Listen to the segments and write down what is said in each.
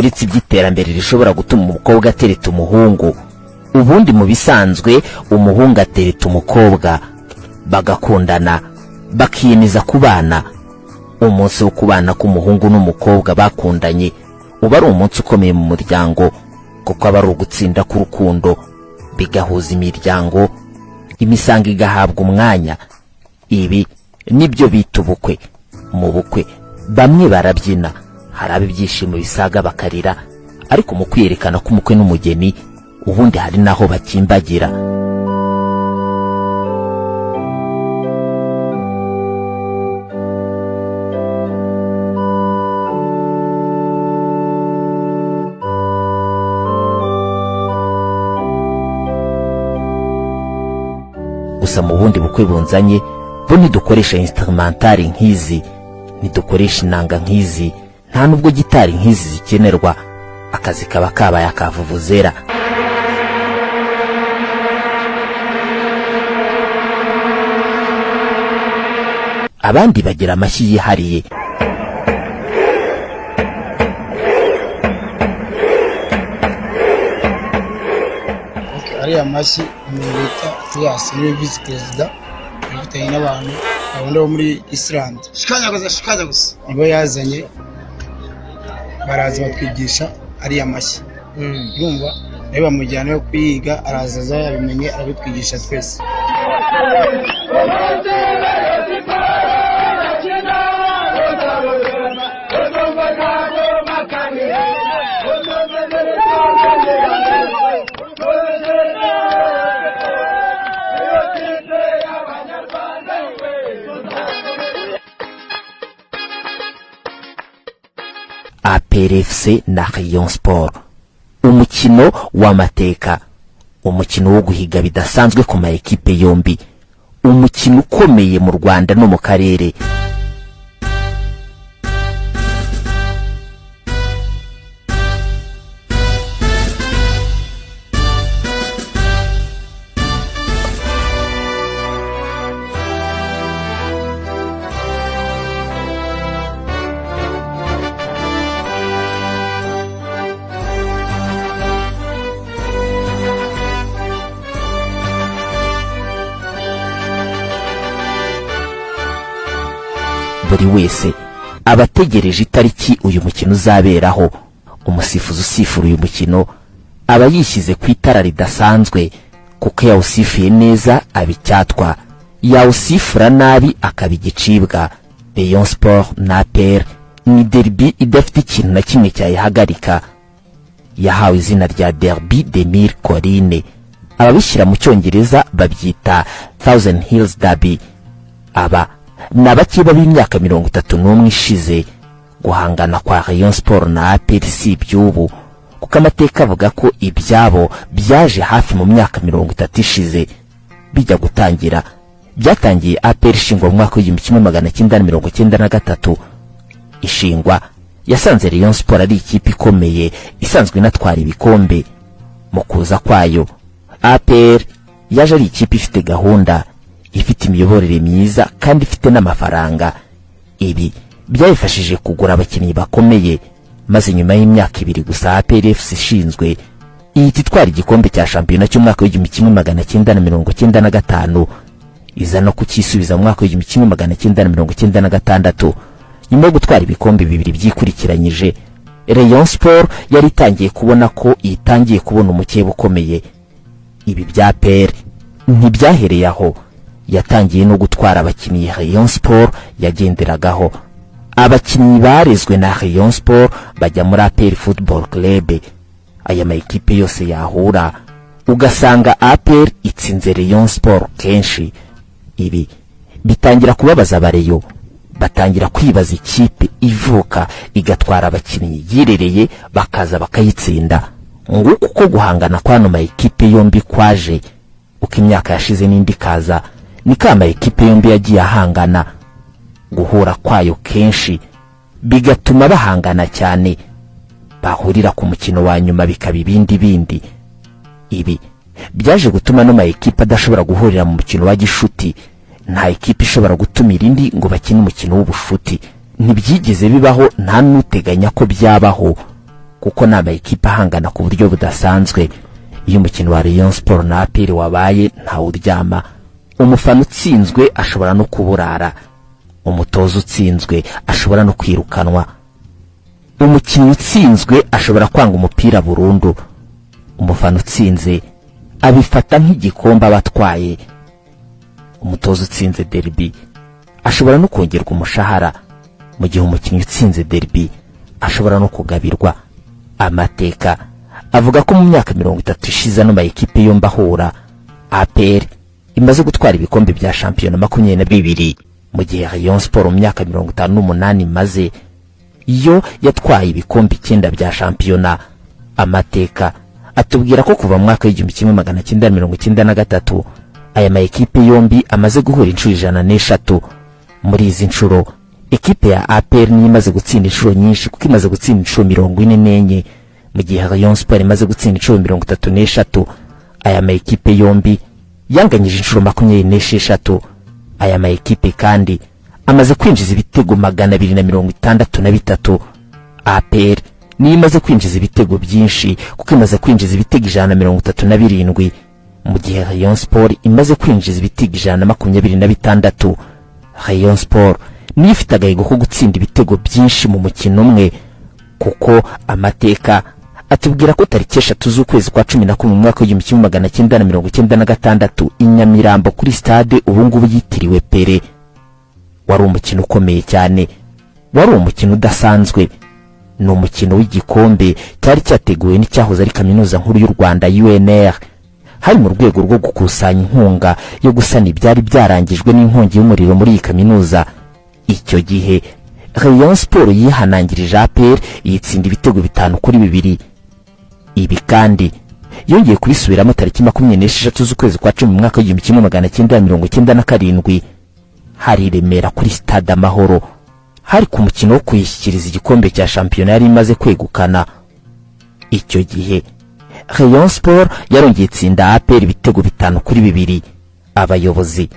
uretse iby'iterambere rishobora gutuma umukobwa atereta umuhungu. Ubundi mu bisanzwe umuhungu atereta umukobwa bagakundana bakiyemeza kubana. Umunsi wo kubana k'umuhungu n'umukobwa bakundanye uba ari umunsi ukomeye mu muryango, kuko aba ari ugutsinda k'urukundo, bigahuza imiryango, imisango igahabwa umwanya. Ibi nibyo bita ubukwe. Mu bukwe bamwe barabyina, hari ibyishimo bisaga bakarira, ariko mu kwiyerekana k'umukwe n'umugeni ubundi hari naho bakimbagira. Gusa mu bundi bukwe bunzanye bo ntidukoresha instrumentari nk'izi, ntidukoresha inanga nk'izi, nta nubwo gitari nk'izi zikenerwa. Akazi kaba kabaye akavuvuzera. Abandi bagira amashyi yihariye. Ari amashyi Amerika yasiriye vice president bafitanye n'abantu abandi bo muri Iceland. Shikanya gusa nibo yazanye, baraza batwigisha ari amashyi. Urumva niba bamujyana yo kwiga arazaza yabimenye arabitwigisha twese. APR FC na Rayon Sport, umukino w'amateka, umukino wo guhiga bidasanzwe ku ma ekipe yombi, umukino ukomeye mu Rwanda no mu karere. Buri wese abategereje itariki uyu mukino uzaberaho. Umusifuzi usifura uyu mukino aba yishyize ku itara ridasanzwe, kuko yawusifuye neza abicyatwa, yawusifura nabi akabigicibwa. Rayon Sport na APR ni derby idafite ikintu na kimwe cyayihagarika. Yahawe izina rya Derby de Mille Collines. Ababishyira mu Cyongereza babyita Thousand Hills Derby. Aba n'abakiba b'imyaka 31 ishize. Guhangana kwa Rayon Sport na APR si iby'ubu, kuko amateka avuga ko ibyabo byaje hafi mu myaka 30 ishize. Bijya gutangira byatangiye APR ishingwa mu mwaka w'1993. Ishingwa yasanze Rayon Sport ari ikipe ikomeye isanzwe inatwara ibikombe. Mu kuza kwayo APR yaje ari ikipe ifite gahunda, ifite imiyoborere myiza kandi ifite n'amafaranga. Ibi byayifashije kugura abakinnyi bakomeye, maze nyuma y'imyaka 2 gusa APR FC ishinzwe ihita itwara igikombe cya shampiyona cy'umwaka w'1995, iza no kukisubiza mu mwaka w'1996. Nyuma yo gutwara ibikombe 2 byikurikiranyije, Rayon Sport yari itangiye kubona ko itangiye kubona umukeba ukomeye. Ibi bya APR ntibyahereye aho, yatangiye no gutwara abakinnyi Rayon Sport yagenderagaho. Abakinnyi barezwe na Rayon Sport bajya muri APR Football Club. Aya ma ekipe yose yahura ugasanga APR itsinze Rayon Sport kenshi. Ibi bitangira kubabaza abareyo, batangira kwibaza ikipe ivuka igatwara abakinnyi yirereye bakaza bakayitsinda. Nguko uko guhangana kwano ma ekipe yombi kwaje, uko imyaka yashize n'indi kaza, niko ama ekipe yombi yagiye ahangana. Guhura kwayo kenshi bigatuma bahangana cyane, bahurira ku mukino wa nyuma bikaba ibindi. Ibi byaje gutuma no ma ekipe adashobora guhurira mu mukino wa gishuti. Nta ekipe ishobora gutumira indi ngo bakine umukino w'ubushuti, ntibyigeze bibaho, nta nuteganya ko byabaho, kuko ni amakipe ahangana ku buryo budasanzwe. Iyo umukino wa Rayon Sport na APR wabaye ntawuryama. Umufana utsinzwe ashobora no kuburara, umutoza utsinzwe ashobora no kwirukanwa, umukinnyi utsinzwe ashobora kwanga umupira burundu, umufana utsinze abifata nk'igikombe abatwaye, umutoza utsinze derby ashobora no kongerwa umushahara, mu gihe umukinnyi utsinze derby ashobora no kugabirwa. Amateka avuga ko mu myaka 30 ishize no mayikipe yombi ahura, APR imaze gutwara ibikombe bya shampiyona 22, mu gihe Rayon Sport mu myaka 58 imaze yo yatwaye ibikombe 9 bya shampiyona. Amateka atubwira ko kuva mu mwaka w'1993 aya mayikipe yombi amaze guhura inshuro 103. Muri izi nshuro ekipe ya APR ni imaze gutsinda inshuro nyinshi kuko imaze gutsinda inshuro 44, mu gihe Rayon Sport imaze gutsinda inshuro 33. Aya mayikipe yombi yanganyije inshuro 26. Aya mayikipe kandi amaze kwinjiza ibitego 263. APR ni imaze kwinjiza ibitego byinshi kuko imaze kwinjiza ibitego 137, mu gihe Rayon Sport imaze kwinjiza ibitego 126. Rayon Sport ni ifite agahigo ko gutsinda ibitego byinshi mu mukino umwe, kuko amateka atubwira ko tariki 3 z'ukwezi kwa 11 mu mwaka w'1996 Inyamirambo kuri stade ubungubu yitiriwe Pere wari umukino ukomeye cyane, wari umukino udasanzwe. Ni umukino w'igikombe cyari cyateguwe n'icyahoze ari kaminuza nkuru y'u Rwanda UNR, hari mu rwego rwo gukusanya inkunga yo gusana ibyari byarangijwe n'inkongi y'umuriro muri iyi kaminuza. Icyo gihe Rayon Sport yihanangirije APR yitsinda ibitego 5-2. Ibi kandi yongeye kubisubiramo tariki 26 z'ukwezi kwa 10 mu mwaka w'1997 hari Remera kuri stade Amahoro, hari ku mukino wo kwishyikiriza igikombe cya shampiyona yari imaze kwegukana. Icyo gihe Rayon Sport yarongeye itsinda APR ibitego 5-2. Abayobozi,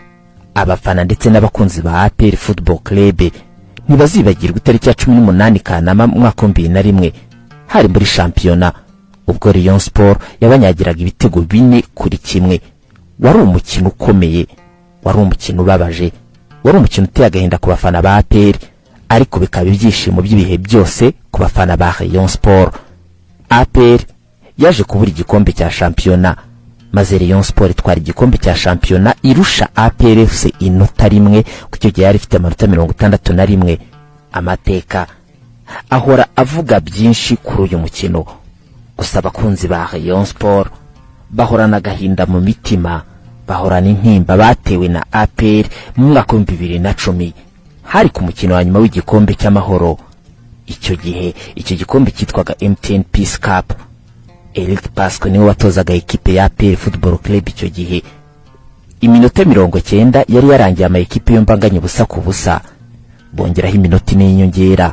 abafana ndetse n'abakunzi ba APR Football Club ntibazibagirwa itariki ya 18 Kanama mu mwaka wa 2001 hari muri shampiyona, ubwo Rayon Sport yabanyagiraga ibitego 4-1. Wari umukino ukomeye, wari umukino ubabaje, wari umukino uteye agahinda ku bafana ba APR, ariko bikaba ibyishimo by'ibihe byose ku bafana ba Rayon Sport. APR yaje kubura igikombe cya shampiyona, maze Rayon Sport itwara igikombe cya shampiyona irusha APR FC inota rimwe, kucyo gihe yari ifite amanota 61. Amateka ahora avuga byinshi kuri uyu mukino, gusa abakunzi ba Rayon Sport bahorana agahinda mu mitima, bahorana intimba batewe na APR mu mwaka wa 2010 hari ku mukino wa nyuma w'igikombe cy'amahoro. Icyo gihe icyo gikombe cyitwaga MTN Peace Cup. Eric Pasco niwe watozaga ekipe ya APR Football Club. Icyo gihe iminota 90 yari yarangiye amayikipe yombanganye busa ku busa, bongeraho iminota 4 y'inyongera.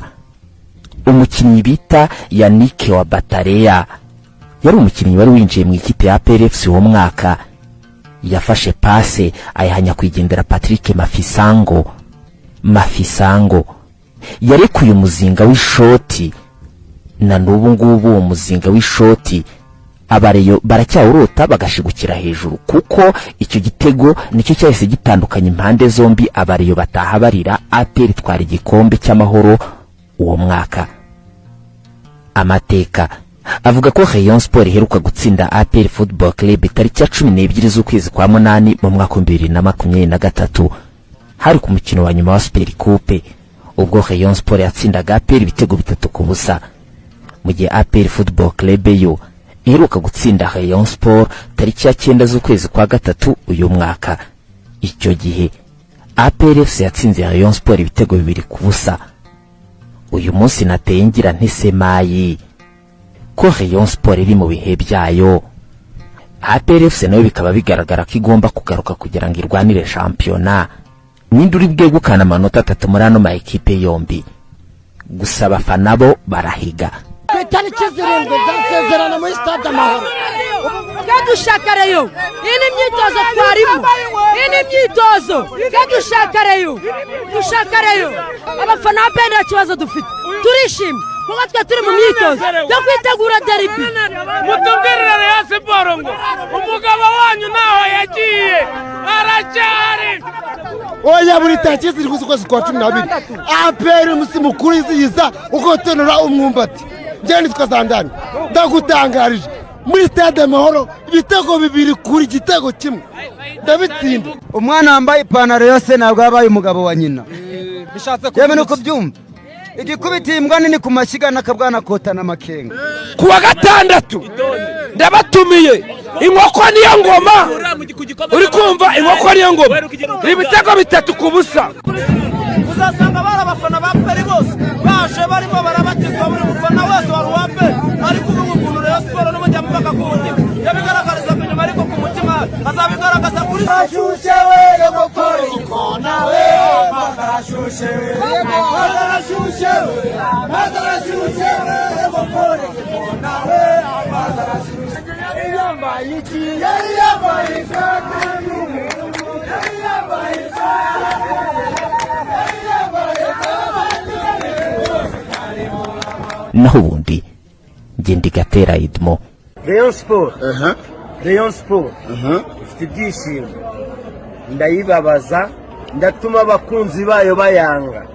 Umukinnyi bita Yannick wa Batareya yari umukinnyi wari winjiye mu ikipe ya APR FC uwo mwaka, yafashe passe ayihanya kwigendera Patrick Mafisango yarekuye umuzinga w'ishoti, na n'ubu ngubu uwo muzinga w'ishoti abareyo baracyawurota bagashigukira hejuru, kuko icyo gitego nicyo cyahise gitandukanya impande zombi. Abareyo bataha barira APR twara igikombe cy'amahoro uwo mwaka. Amateka avuga ko Rayon Sport iheruka gutsinda APR Football Club tariki ya 12 z'ukwezi kwa 8 mu mwaka wa 2023 hari ku mukino wa nyuma wa Super Coupe, ubwo Rayon Sport yatsindaga APR ibitego 3-0, mu gihe APR Football Club yo iheruka gutsinda Rayon Sport tariki ya 9 z'ukwezi kwa 3 uyu mwaka. Icyo gihe APR FC yatsinze Rayon Sport ibitego 2-0. Uyu munsi nateye ngira ntesemayi ko Rayon Sport iri mu bihe byayo. APR FC nayo bikaba bigaragara ko igomba kugaruka kugira ngo irwanire shampiyona. Ninduri bwegukana amanota 3 muri ano mayikipe yombi, gusa abafana bo barahiga. Tariki 7 zasezerana muri stade Amahoro. Kadushakareyo ini myitozo twarimo, ini myitozo kadushakareyo abafana benda kibazo dufite, turishimye kuko twe turi mu myitozo yo kwitegura deribi. Mutubwirire Rayon Sport ngo umugabo wanyu naho yagiye aracyari. Oya buri tariki ziri z'ukwezi kwa 12 APR umunsi mukuru izihiza uko tonora umwumbati. Njye nitwa Zandani ndagutangarije muri stade Amahoro ibitego 2 kuri igitego kimwe ndabitsinda. Umwana wambaye ipantaro yose ntabwo yabaye umugabo wa nyina. Yewe nuko byumva igikubitiye imbwa nini ku mashyiga n'akabwana kotana amakenga. Kuwa gatandatu ndabatumiye inkoko niyo ngoma. Uri kumva inkoko niyo ngoma ibitego 3 ku busa. Uzasanga bari abafana ba Peri bose baje barimo barabatizwa buri mufana wese wa Ruwape ari kuvuga ukuntu Rayon Sport n'umujya mpaka ku mutima yabigaragariza inyuma ariko ku mutima azabigaragaza kuri Ashushe we gopfora ikona we mazarashushe mazarashushe mazarashushe gopfora ikona we mazarashushe yamba iki yamba isakani yamba isakani. naho ubundi ngende Gatera Edmo. Rayon Sport Rayon Sport ifite ibyishimo ndayibabaza ndatuma abakunzi bayo bayanga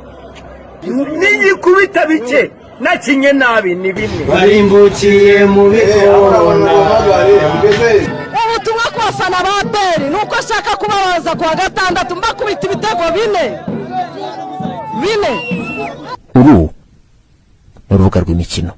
n'igikubita bike nakinye nabi ni bimwe barimbukiye mu bikona. Ubutumwa ku bafana ba Peri nuko ashaka kubabaza kuwa gatandatu mbakubita ibitego 4. Uru ni urubuga rw'imikino.